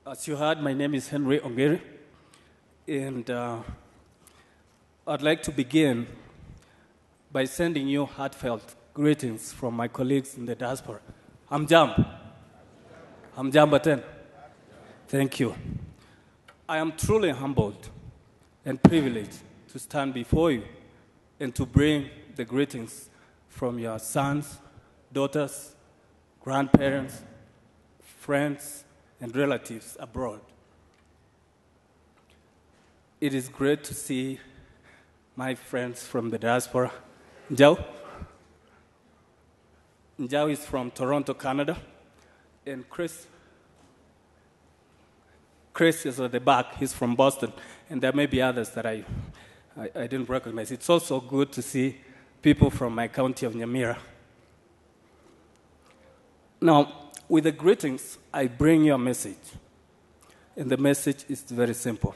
As you heard, my name is Ongeri, and I'd like to begin by sending you heartfelt greetings from my colleagues in the diaspora. Hamjambo. Thank you. I am truly humbled and privileged to stand before you and to bring the greetings from your sons, daughters, grandparents, friends, and relatives abroad. It is great to see my friends from the diaspora. Njau is from Toronto, Canada, and Chris is at the back. He's from Boston, and there may be others that I didn't recognize. It's also good to see people from my county of Nyamira. Now, with the greetings, I bring you a message, and the message is very simple.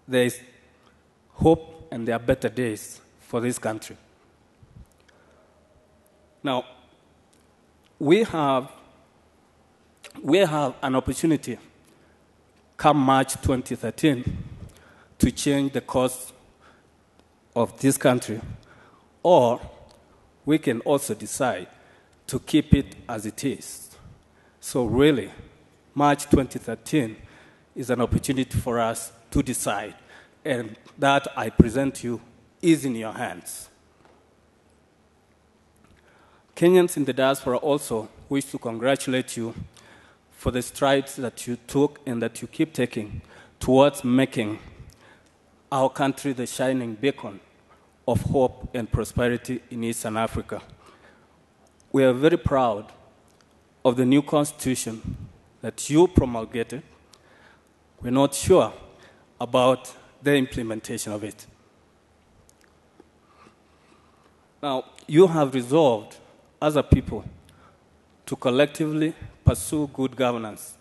There is hope, and there are better days for this country. Now, we have an opportunity come March 2013 to change the course of this country, or we can also decide to keep it as it is. So really, March 2013 is an opportunity for us to decide, and that I present to you is in your hands. Kenyans in the diaspora also wish to congratulate you for the strides that you took and that you keep taking towards making our country the shining beacon of hope and prosperity in Eastern Africa. We are very proud of the new constitution that you promulgated. We're not sure about the implementation of it. Now, you have resolved as a people to collectively pursue good governance,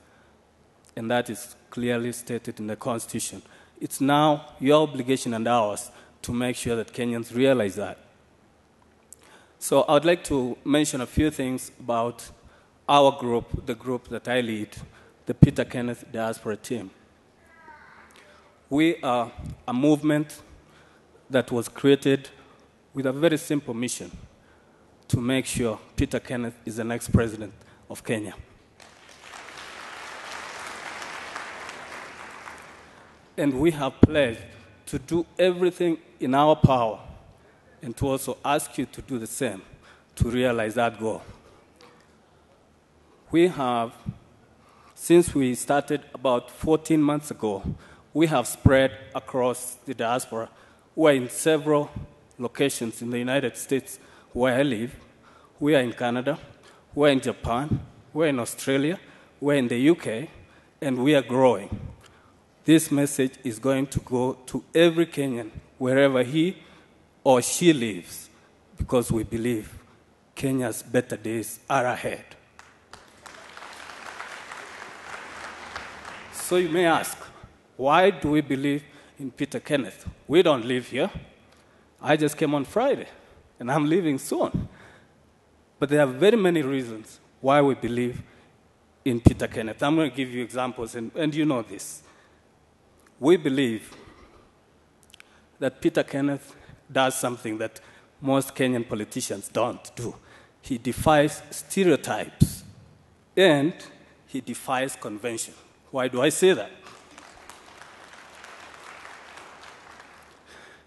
and that is clearly stated in the Constitution. It's now your obligation and ours to make sure that Kenyans realize that. So I would like to mention a few things about our group, the group that I lead, the Peter Kenneth Diaspora Team. We are a movement that was created with a very simple mission: to make sure Peter Kenneth is the next president of Kenya. And we have pledged to do everything in our power and to also ask you to do the same to realize that goal. We have, since we started about 14 months ago, we have spread across the diaspora. We're in several locations in the United States where I live. We are in Canada, we're in Japan, we're in Australia, we're in the UK, and we are growing. This message is going to go to every Kenyan, wherever he or she lives, because we believe Kenya's better days are ahead. So you may ask, why do we believe in Peter Kenneth? We don't live here. I just came on Friday, and I'm leaving soon. But there are very many reasons why we believe in Peter Kenneth. I'm going to give you examples, and you know this. We believe that Peter Kenneth does something that most Kenyan politicians don't do. He defies stereotypes, and he defies convention. Why do I say that?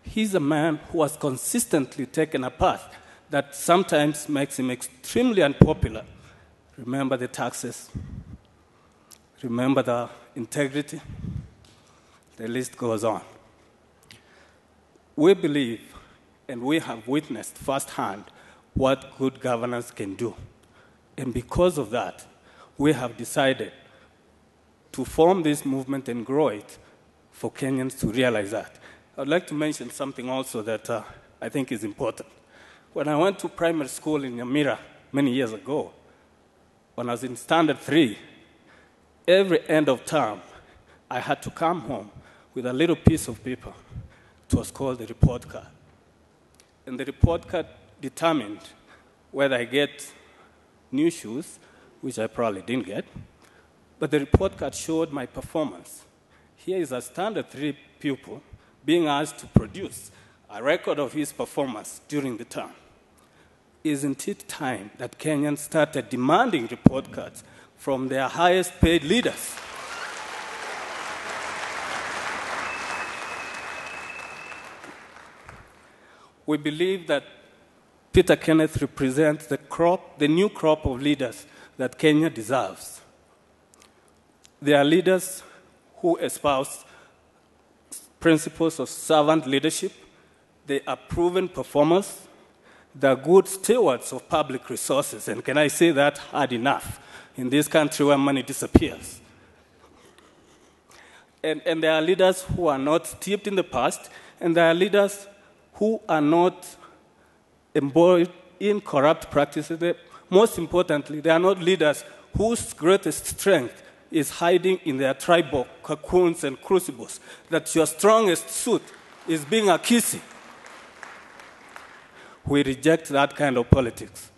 He's a man who has consistently taken a path that sometimes makes him extremely unpopular. Remember the taxes. Remember the integrity. The list goes on. We believe, and we have witnessed firsthand, what good governance can do. And because of that, we have decided to form this movement and grow it for Kenyans to realize that. I'd like to mention something also that I think is important. When I went to primary school in Nyamira many years ago, when I was in Standard 3, every end of term, I had to come home with a little piece of paper. It was called the report card. and the report card determined whether I get new shoes, which I probably didn't get, but the report card showed my performance. Here is a standard 3 pupil being asked to produce a record of his performance during the term. Isn't it time that Kenyans started demanding report cards from their highest paid leaders? We believe that Peter Kenneth represents the new crop of leaders that Kenya deserves. They are leaders who espouse principles of servant leadership. They are proven performers. They are good stewards of public resources. And can I say that hard enough in this country where money disappears? And there are leaders who are not steeped in the past, and there are leaders who are not embroiled in corrupt practices. Most importantly, they are not leaders whose greatest strength is hiding in their tribal cocoons and crucibles, that your strongest suit is being a kissy. We reject that kind of politics.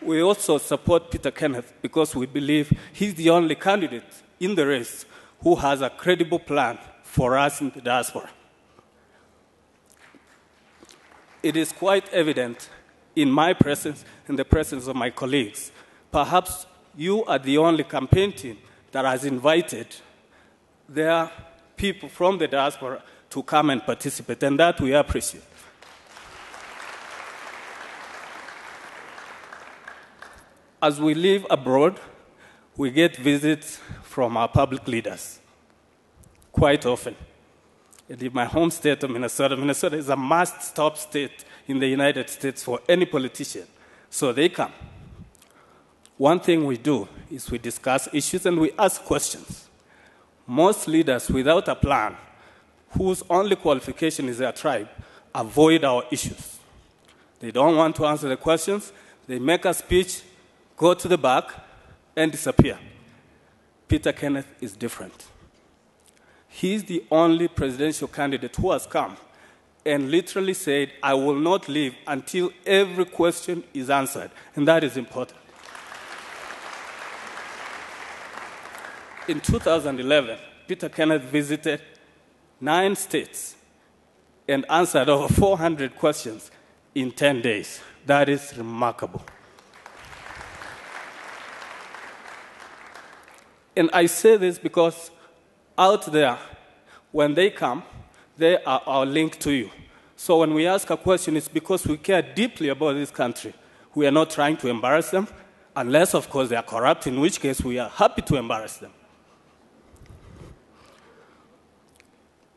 We also support Peter Kenneth because we believe he's the only candidate in the race who has a credible plan for us in the diaspora. It is quite evident in my presence and the presence of my colleagues. Perhaps you are the only campaign team that has invited their people from the diaspora to come and participate, and that we appreciate. As we live abroad, we get visits from our public leaders quite often. And in my home state of Minnesota, Minnesota is a must-stop state in the United States for any politician. So they come. One thing we do is we discuss issues and we ask questions. Most leaders without a plan, whose only qualification is their tribe, avoid our issues. They don't want to answer the questions. They make a speech, go to the back, and disappear. Peter Kenneth is different. He's the only presidential candidate who has come and literally said, I will not leave until every question is answered. And that is important. In 2011, Peter Kenneth visited 9 states and answered over 400 questions in 10 days. That is remarkable. And I say this because out there, when they come, they are our link to you. So when we ask a question, it's because we care deeply about this country. We are not trying to embarrass them, unless, of course, they are corrupt, in which case we are happy to embarrass them.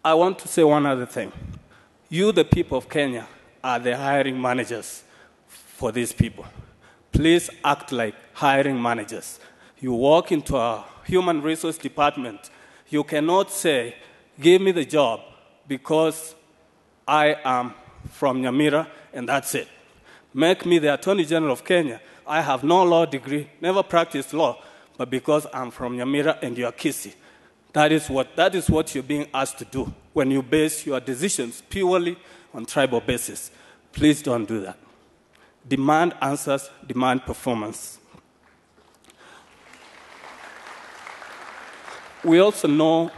I want to say one other thing. You, the people of Kenya, are the hiring managers for these people. Please act like hiring managers. You walk into a human resource department, you cannot say, give me the job because I am from Nyamira and that's it. Make me the Attorney General of Kenya. I have no law degree, never practiced law, but because I'm from Nyamira and you're Kisi. That is what you're being asked to do when you base your decisions purely on tribal basis. Please don't do that. Demand answers, demand performance. We also know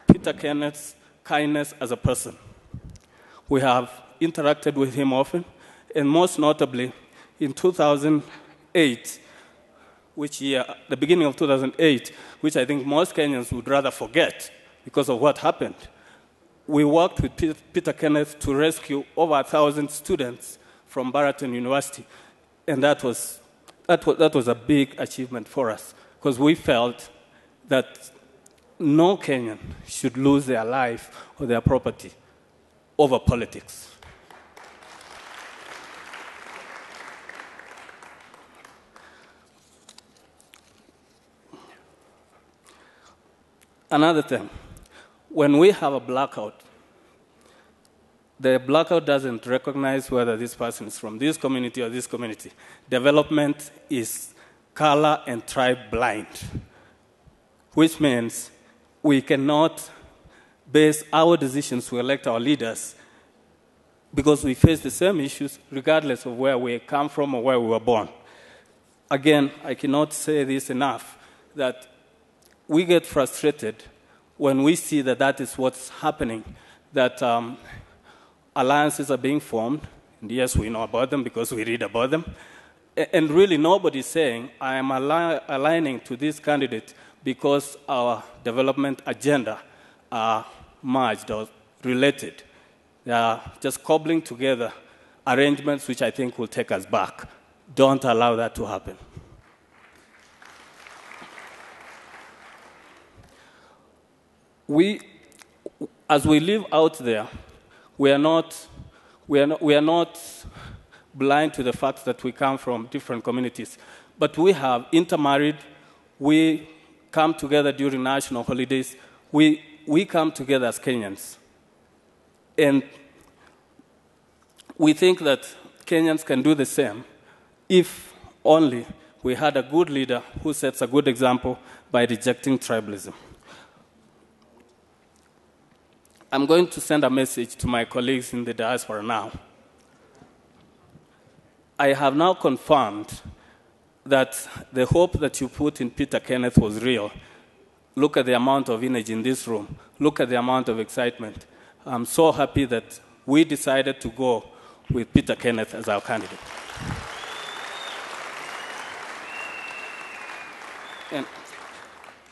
Peter Kenneth's kindness as a person. We have interacted with him often, and most notably, in 2008, the beginning of 2008, which I think most Kenyans would rather forget because of what happened, we worked with Peter Kenneth to rescue over 1,000 students from Baraton University, and that was a big achievement for us because we felt that no Kenyan should lose their life or their property over politics. Another thing, when we have a blackout, the blackout doesn't recognize whether this person is from this community or this community. Development is color and tribe blind, which means we cannot base our decisions to elect our leaders because we face the same issues regardless of where we come from or where we were born. Again, I cannot say this enough, that we get frustrated when we see that that is what's happening, that alliances are being formed, and yes, we know about them because we read about them, and really nobody's saying, I am aligning to this candidate because our development agenda are merged or related. They are just cobbling together arrangements which I think will take us back. Don't allow that to happen. As we live out there, we are not blind to the fact that we come from different communities, but we have intermarried. We come together during national holidays. We come together as Kenyans. And we think that Kenyans can do the same if only we had a good leader who sets a good example by rejecting tribalism. I'm going to send a message to my colleagues in the diaspora now. I have now confirmed that the hope that you put in Peter Kenneth was real. Look at the amount of energy in this room. Look at the amount of excitement. I'm so happy that we decided to go with Peter Kenneth as our candidate.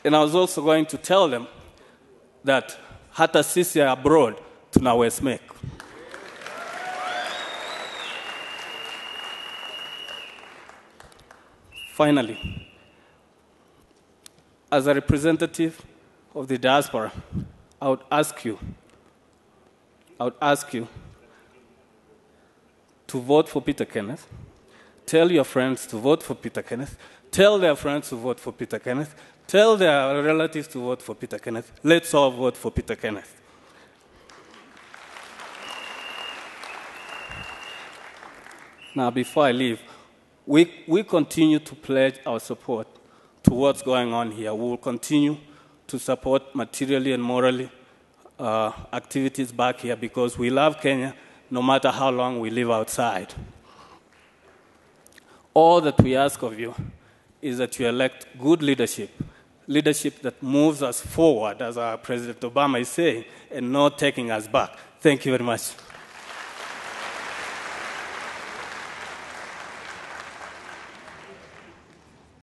And I was also going to tell them that hata sisi abroad tunaweza. Finally, as a representative of the diaspora, I would ask you to vote for Peter Kenneth. Tell your friends to vote for Peter Kenneth. Tell their friends to vote for Peter Kenneth. Tell their relatives to vote for Peter Kenneth. Let's all vote for Peter Kenneth. Now, before I leave, we continue to pledge our support to what's going on here. We will continue to support materially and morally activities back here because we love Kenya no matter how long we live outside. All that we ask of you is that you elect good leadership that moves us forward, as our President Obama is saying, and not taking us back. Thank you very much.